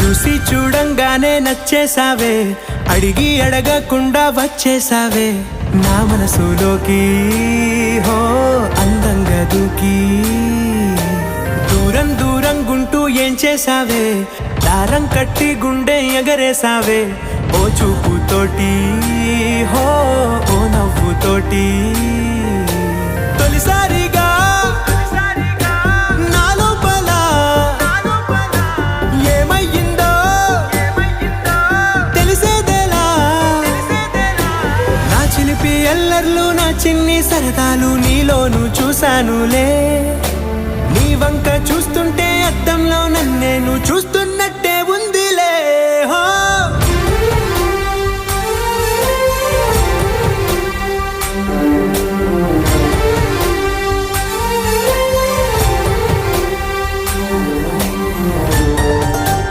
చూసి చూడంగానే నచ్చేసావే, అడిగి అడగకుండా వచ్చేసావే నా మనసులోకి. హో అందంగా దూకి దూరం దూరం గుంటూ ఏం చేసావే, దారం కట్టి గుండె ఎగరేసావే ఓ చూపుతోటి. హో ఓ నవ్వుతోటి తొలిసారిగా నా లోపల ఏమయ్యిందో తెలిసేదేలా. నా చిలిపి ఎల్లర్లు నా చిన్ని సరదాలు నీలోను చూశానులే. నీ వంక చూస్తుంటే అద్దంలో నన్నేను చూస్తూ